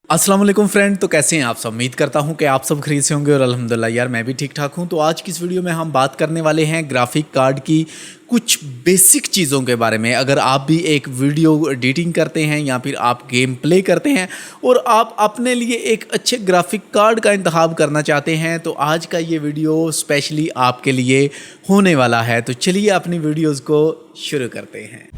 अस्सलाम वालेकुम फ्रेंड। तो कैसे हैं आप सब? उम्मीद करता हूं कि आप सब खरीद से होंगे और अल्हम्दुलिल्लाह यार मैं भी ठीक ठाक हूं। तो आज की इस वीडियो में हम बात करने वाले हैं ग्राफिक कार्ड की कुछ बेसिक चीज़ों के बारे में। अगर आप भी एक वीडियो एडिटिंग करते हैं या फिर आप गेम प्ले करते हैं और आप अपने लिए एक अच्छे ग्राफिक कार्ड का इंतखाब करना चाहते हैं तो आज का ये वीडियो स्पेशली आपके लिए होने वाला है। तो चलिए अपनी वीडियोज़ को शुरू करते हैं।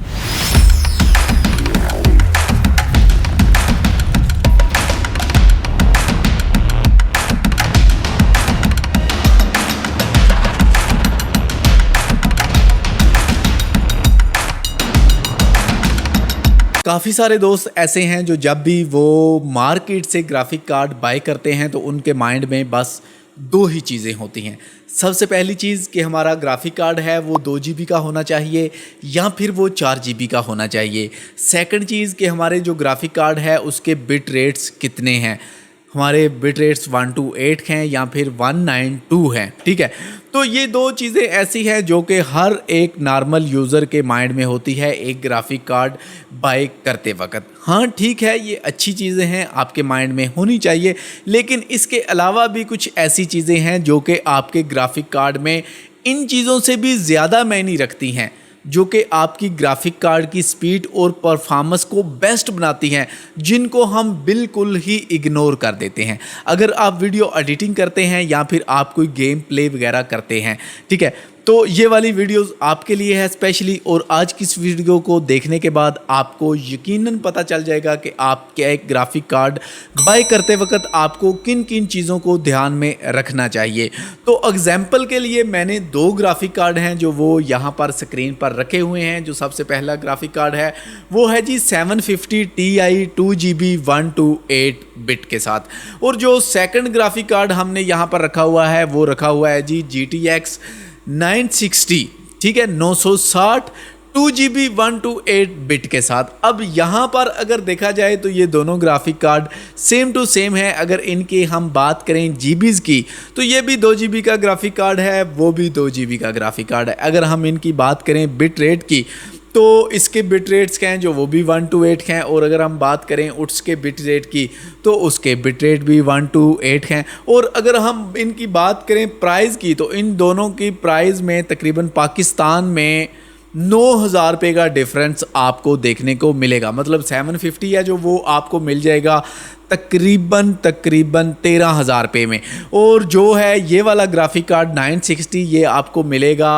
काफ़ी सारे दोस्त ऐसे हैं जो जब भी वो मार्केट से ग्राफिक कार्ड बाय करते हैं तो उनके माइंड में बस दो ही चीज़ें होती हैं। सबसे पहली चीज़ कि हमारा ग्राफिक कार्ड है वो 2 GB का होना चाहिए या फिर वो 4 GB का होना चाहिए। सेकंड चीज़ कि हमारे जो ग्राफिक कार्ड है उसके बिट रेट्स कितने हैं, हमारे बिट रेट्स 128 हैं या फिर 192 हैं। ठीक है, तो ये दो चीज़ें ऐसी हैं जो कि हर एक नॉर्मल यूज़र के माइंड में होती है एक ग्राफिक कार्ड बाय करते वक्त। हाँ ठीक है, ये अच्छी चीज़ें हैं, आपके माइंड में होनी चाहिए, लेकिन इसके अलावा भी कुछ ऐसी चीज़ें हैं जो कि आपके ग्राफिक कार्ड में इन चीज़ों से भी ज़्यादा मायने रखती हैं, जो कि आपकी ग्राफिक कार्ड की स्पीड और परफॉर्मेंस को बेस्ट बनाती हैं, जिनको हम बिल्कुल ही इग्नोर कर देते हैं अगर आप वीडियो एडिटिंग करते हैं या फिर आप कोई गेम प्ले वगैरह करते हैं। ठीक है, तो ये वाली वीडियोस आपके लिए है स्पेशली, और आज की इस वीडियो को देखने के बाद आपको यकीनन पता चल जाएगा कि आप क्या एक ग्राफिक कार्ड बाय करते वक्त आपको किन किन चीज़ों को ध्यान में रखना चाहिए। तो एग्जांपल के लिए मैंने 2 ग्राफिक कार्ड हैं जो वो यहाँ पर स्क्रीन पर रखे हुए हैं। जो सबसे पहला ग्राफिक कार्ड है वो है जी 750 Ti 2 GB 128 बिट के साथ, और जो सेकंड ग्राफिक कार्ड हमने यहाँ पर रखा हुआ है वो रखा हुआ है जी GTX 960। ठीक है, 960 2 GB 128 बिट के साथ। अब यहाँ पर अगर देखा जाए तो ये दोनों graphic card same to same है। अगर इनकी हम बात करें जीबीज़ की तो ये भी 2 GB का ग्राफिक कार्ड है, वो भी 2 GB का ग्राफिक कार्ड है। अगर हम इनकी बात करें बिट रेट की तो इसके बिट रेट्स क्या हैं जो वो भी 128 हैं, और अगर हम बात करें उट्स के बिट रेट की तो उसके बिट रेट भी 128 हैं। और अगर हम इनकी बात करें प्राइस की तो इन दोनों की प्राइस में तकरीबन पाकिस्तान में 9,000 रुपये का डिफरेंस आपको देखने को मिलेगा। मतलब 750 है जो वो आपको मिल जाएगा तकरीबन 13,000 रुपये में, और जो है ये वाला ग्राफिक कार्ड 960 ये आपको मिलेगा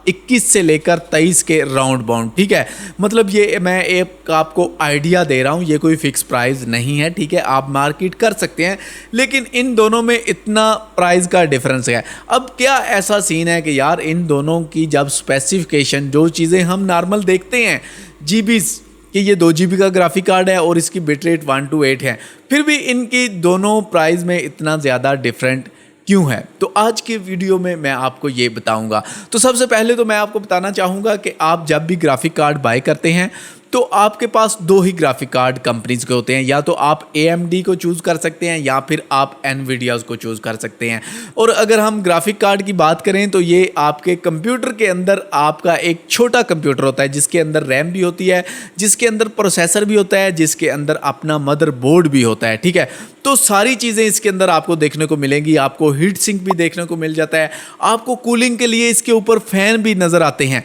21 से लेकर 23 के राउंड बाउंड। ठीक है, मतलब ये मैं एक आपको आइडिया दे रहा हूँ, ये कोई फिक्स प्राइस नहीं है। ठीक है, आप मार्केट कर सकते हैं, लेकिन इन दोनों में इतना प्राइस का डिफरेंस है। अब क्या ऐसा सीन है कि यार इन दोनों की जब स्पेसिफिकेशन जो चीज़ें हम नॉर्मल देखते हैं जीबीज़ कि ये 2 GB का ग्राफिक कार्ड है और इसकी बिट रेट 128 है, फिर भी इनकी दोनों प्राइस में इतना ज़्यादा डिफरेंट क्यों है? तो आज के वीडियो में मैं आपको ये बताऊंगा। तो सबसे पहले तो मैं आपको बताना चाहूँगा कि आप जब भी ग्राफिक कार्ड बाय करते हैं तो आपके पास 2 ही ग्राफिक कार्ड कंपनीज के होते हैं, या तो आप AMD को चूज़ कर सकते हैं या फिर आप NVIDIA को चूज़ कर सकते हैं। और अगर हम ग्राफिक कार्ड की बात करें तो ये आपके कंप्यूटर के अंदर आपका एक छोटा कंप्यूटर होता है जिसके अंदर रैम भी होती है, जिसके अंदर प्रोसेसर भी होता है, जिसके अंदर अपना मदरबोर्ड भी होता है। ठीक है, तो सारी चीज़ें इसके अंदर आपको देखने को मिलेंगी। आपको हीट सिंक भी देखने को मिल जाता है, आपको कूलिंग के लिए इसके ऊपर फैन भी नज़र आते हैं,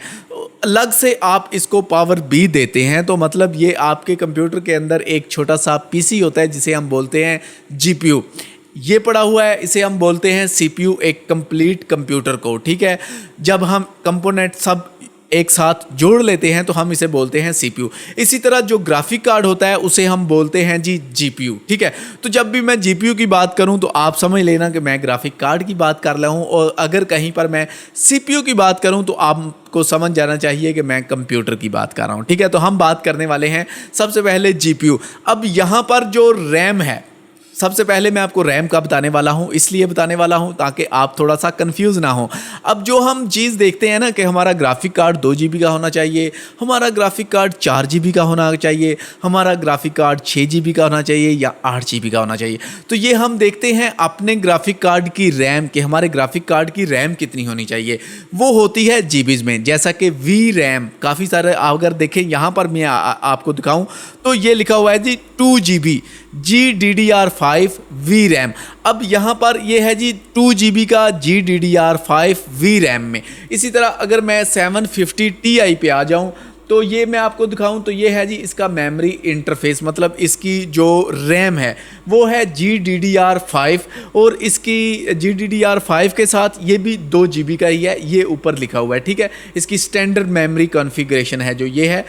अलग से आप इसको पावर भी देते हैं। तो मतलब ये आपके कंप्यूटर के अंदर एक छोटा सा पीसी होता है जिसे हम बोलते हैं जीपीयू, ये पड़ा हुआ है, इसे हम बोलते हैं सीपीयू, एक कंप्लीट कंप्यूटर को। ठीक है, जब हम कंपोनेंट सब एक साथ जोड़ लेते हैं तो हम इसे बोलते हैं सीपीयू। इसी तरह जो ग्राफिक कार्ड होता है उसे हम बोलते हैं जी जीपीयू। ठीक है, तो जब भी मैं जीपीयू की बात करूं तो आप समझ लेना कि मैं ग्राफिक कार्ड की बात कर रहा हूं, और अगर कहीं पर मैं सीपीयू की बात करूं तो आपको समझ जाना चाहिए कि मैं कंप्यूटर की बात कर रहा हूं। ठीक है, तो हम बात करने वाले हैं सबसे पहले जीपीयू। अब यहां पर जो रैम है सबसे पहले मैं आपको रैम का बताने वाला हूं, इसलिए बताने वाला हूं ताकि आप थोड़ा सा कंफ्यूज ना हो। अब जो हम चीज़ देखते हैं ना कि हमारा ग्राफिक कार्ड 2 GB का होना चाहिए, हमारा ग्राफिक कार्ड 4 GB का होना चाहिए, हमारा ग्राफिक कार्ड 6 GB का होना चाहिए या 8 GB का होना चाहिए। तो ये हम देखते हैं अपने ग्राफिक कार्ड की रैम कि हमारे ग्राफिक कार्ड की रैम कितनी होनी चाहिए, वो होती है जीबीज में। जैसा कि वी रैम काफ़ी सारे अगर देखें यहाँ पर मैं आपको दिखाऊं तो ये लिखा हुआ है जी 2 GB GDDR5 वी रैम। अब यहाँ पर ये है जी 2 GB का GDDR5 वी रैम में। इसी तरह अगर मैं 750 Ti पे आ जाऊँ तो ये मैं आपको दिखाऊं तो ये है जी इसका मेमोरी इंटरफेस, मतलब इसकी जो रैम है वो है GDDR5 और इसकी GDDR5 के साथ ये भी 2 GB का ही है, ये ऊपर लिखा हुआ है, ठीक है। इसकी स्टैंडर्ड मेमोरी कॉन्फ़िगरेशन है जो ये है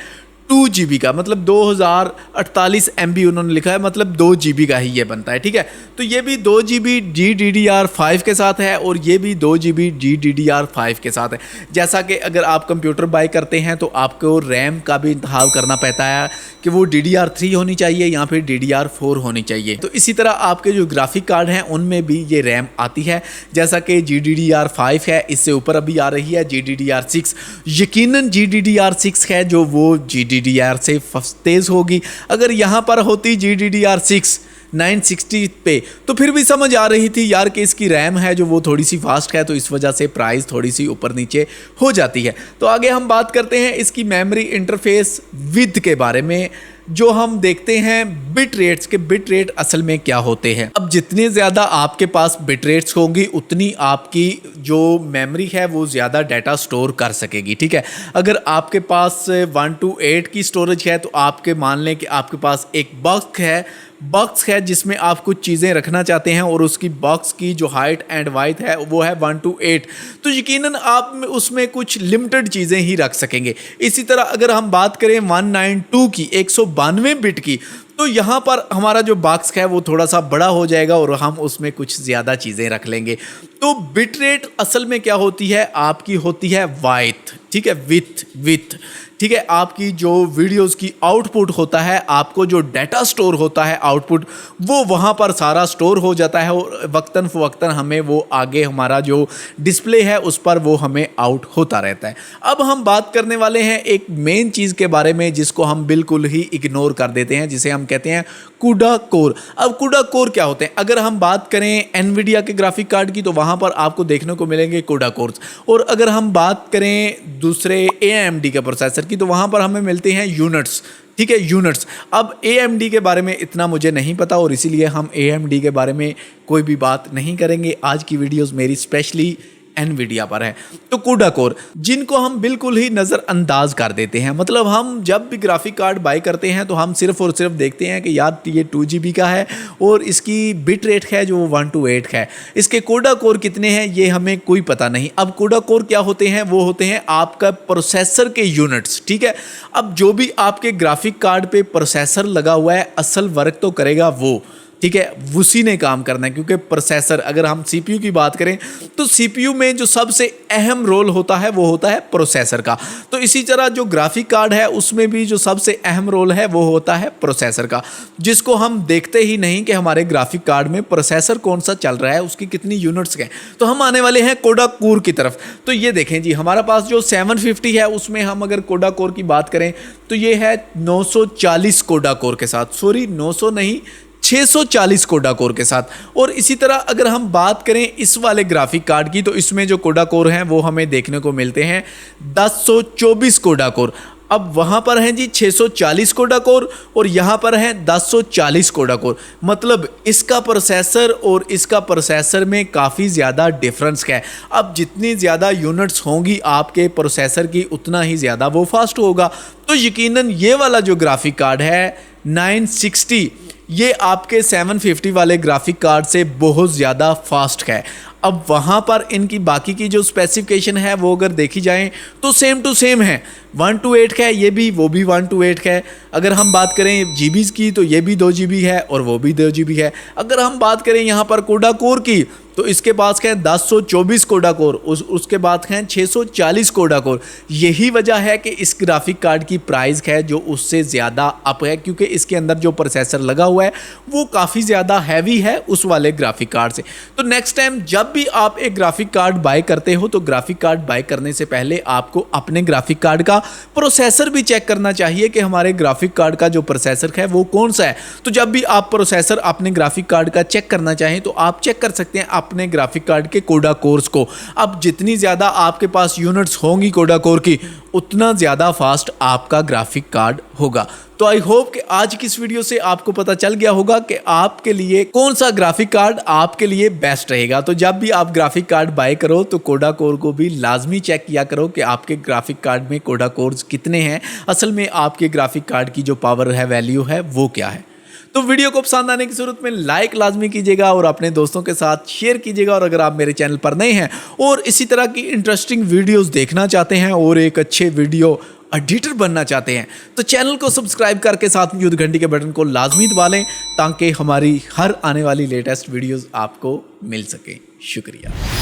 2 GB का, मतलब 2048 MB उन्होंने लिखा है, मतलब 2 GB का ही ये बनता है, ठीक है। तो ये भी 2 GB GDDR5 के साथ है और ये भी 2 GB GDDR5 के साथ है। जैसा कि अगर आप कंप्यूटर बाय करते हैं तो आपको रैम का भी इंतखाब करना पड़ता है कि वो DDR3 होनी चाहिए या फिर DDR4 होनी चाहिए। तो इसी तरह आपके जो ग्राफिक कार्ड हैं उनमें भी ये रैम आती है, जैसा कि GDDR5 है, इससे ऊपर अभी आ रही है GDDR6। यकीनन GDDR6 है जो वो GDDR से तेज़ होगी। अगर यहाँ पर होती GDDR6 960 पे तो फिर भी समझ आ रही थी यार कि इसकी रैम है जो वो थोड़ी सी फास्ट है, तो इस वजह से प्राइस थोड़ी सी ऊपर नीचे हो जाती है। तो आगे हम बात करते हैं इसकी मेमोरी इंटरफेस विद के बारे में। जो हम देखते हैं बिट रेट्स के, बिट रेट असल में क्या होते हैं। अब जितनी ज़्यादा आपके पास बिट रेट्स होंगी उतनी आपकी जो मेमोरी है वो ज़्यादा डाटा स्टोर कर सकेगी, ठीक है। अगर आपके पास 1 to 8 की स्टोरेज है तो आपके मान लें कि आपके पास एक बॉक्स है जिसमें आप कुछ चीज़ें रखना चाहते हैं और उसकी बॉक्स की जो हाइट एंड वाइथ है वो है 1 to 8, तो यकीनन आप उसमें कुछ लिमिटेड चीज़ें ही रख सकेंगे। इसी तरह अगर हम बात करें 192 की 192 बिट की, तो यहाँ पर हमारा जो बॉक्स है वो थोड़ा सा बड़ा हो जाएगा और हम उसमें कुछ ज़्यादा चीज़ें रख लेंगे। तो बिट रेट असल में क्या होती है, आपकी होती है वाइथ, ठीक है, विथ, ठीक है। आपकी जो वीडियोस की आउटपुट होता है, आपको जो डाटा स्टोर होता है आउटपुट, वो वहाँ पर सारा स्टोर हो जाता है और वक्तन फ़वक्तन हमें वो आगे हमारा जो डिस्प्ले है उस पर वो हमें आउट होता रहता है। अब हम बात करने वाले हैं एक मेन चीज़ के बारे में जिसको हम बिल्कुल ही इग्नोर कर देते हैं, जिसे हम कहते हैं CUDA कोर। अब CUDA कोर क्या होते हैं? अगर हम बात करें एनवीडिया के ग्राफिक कार्ड की तो वहाँ पर आपको देखने को मिलेंगे CUDA कोर्स, और अगर हम बात करें दूसरे AMD के प्रोसेसर की तो वहाँ पर हमें मिलते हैं यूनिट्स, ठीक है, यूनिट्स। अब AMD के बारे में इतना मुझे नहीं पता और इसीलिए हम AMD के बारे में कोई भी बात नहीं करेंगे। आज की वीडियोस मेरी स्पेशली एनवीडिया पर है। तो CUDA कोर जिनको हम बिल्कुल ही नज़रअंदाज कर देते हैं, मतलब हम जब भी ग्राफिक कार्ड बाय करते हैं तो हम सिर्फ और सिर्फ देखते हैं कि यार ये 2 GB का है और इसकी बिट रेट है जो 1 to 8 है, इसके CUDA कोर कितने हैं ये हमें कोई पता नहीं। अब CUDA कोर क्या होते हैं? वो होते हैं आपका प्रोसेसर के यूनिट्स, ठीक है। अब जो भी आपके ग्राफिक कार्ड पे प्रोसेसर लगा हुआ है असल वर्क तो करेगा वो, ठीक है, उसी ने काम करना है, क्योंकि प्रोसेसर, अगर हम CPU की बात करें तो CPU में जो सबसे अहम रोल होता है वो होता है प्रोसेसर का। तो इसी तरह जो ग्राफिक कार्ड है उसमें भी जो सबसे अहम रोल है वो होता है प्रोसेसर का, जिसको हम देखते ही नहीं कि हमारे ग्राफिक कार्ड में प्रोसेसर कौन सा चल रहा है, उसकी कितनी यूनिट्स हैं। तो हम आने वाले हैं CUDA कोर की तरफ। तो ये देखें जी, हमारा पास जो 750 है उसमें हम अगर CUDA कोर की बात करें तो ये है 940 CUDA कोर के साथ, सॉरी 900 नहीं 640 CUDA कोर के साथ। और इसी तरह अगर हम बात करें इस वाले ग्राफिक कार्ड की तो इसमें जो CUDA कोर हैं वो हमें देखने को मिलते हैं 1024 CUDA कोर। अब वहाँ पर हैं जी 640 CUDA कोर और यहाँ पर हैं 1040 CUDA कोर, मतलब इसका प्रोसेसर और इसका प्रोसेसर में काफ़ी ज़्यादा डिफरेंस है। अब जितनी ज़्यादा यूनिट्स होंगी आपके प्रोसेसर की उतना ही ज़्यादा वो फास्ट होगा। तो यकीनन ये वाला जो ग्राफिक कार्ड है 960, ये आपके 750 वाले ग्राफिक कार्ड से बहुत ज़्यादा फास्ट है। अब वहाँ पर इनकी बाकी की जो स्पेसिफिकेशन है वो अगर देखी जाए तो सेम टू सेम है, 128 का है, ये भी वो भी 128 का है। अगर हम बात करें जीबीज़ की तो ये भी 2 GB है और वो भी 2 GB है। अगर हम बात करें यहाँ पर कोडा कोर की तो इसके पास है 1024 कोडा कोर, उसके बाद है 640 कोडा कोर। यही वजह है कि इस ग्राफिक कार्ड की प्राइस है जो उससे ज़्यादा अप है, क्योंकि इसके अंदर जो प्रोसेसर लगा हुआ है वो काफ़ी ज़्यादा हैवी है उस वाले ग्राफिक कार्ड से। तो नेक्स्ट टाइम जब भी आप एक ग्राफिक कार्ड बाय करते हो तो ग्राफिक कार्ड बाय करने से पहले आपको अपने ग्राफिक कार्ड का प्रोसेसर भी चेक करना चाहिए कि हमारे ग्राफिक कार्ड का जो प्रोसेसर है वो कौन सा है। तो जब भी आप प्रोसेसर अपने ग्राफिक कार्ड का चेक करना चाहें तो आप चेक कर सकते हैं अपने ग्राफिक कार्ड के कोडा कोर्स को। अब जितनी ज़्यादा आपके पास यूनिट्स होंगी कोडा कोर की उतना ज़्यादा फास्ट आपका ग्राफिक कार्ड होगा। तो आई होप कि आज की इस वीडियो से आपको पता चल गया होगा कि आपके लिए कौन सा ग्राफिक कार्ड आपके लिए बेस्ट रहेगा। तो जब भी आप ग्राफिक कार्ड बाय करो तो कोडा कोर को भी लाजमी चेक किया करो कि आपके ग्राफिक कार्ड में कोडा कोर्स कितने हैं, असल में आपके ग्राफिक कार्ड की जो पावर है, वैल्यू है, वो क्या है। तो वीडियो को पसंद आने की सूरत में लाइक लाजमी कीजिएगा और अपने दोस्तों के साथ शेयर कीजिएगा। और अगर आप मेरे चैनल पर नए हैं और इसी तरह की इंटरेस्टिंग वीडियोस देखना चाहते हैं और एक अच्छे वीडियो एडिटर बनना चाहते हैं तो चैनल को सब्सक्राइब करके साथ में घंटी के बटन को लाजमी दबा लें ताकि हमारी हर आने वाली लेटेस्ट वीडियोस आपको मिल सके। शुक्रिया।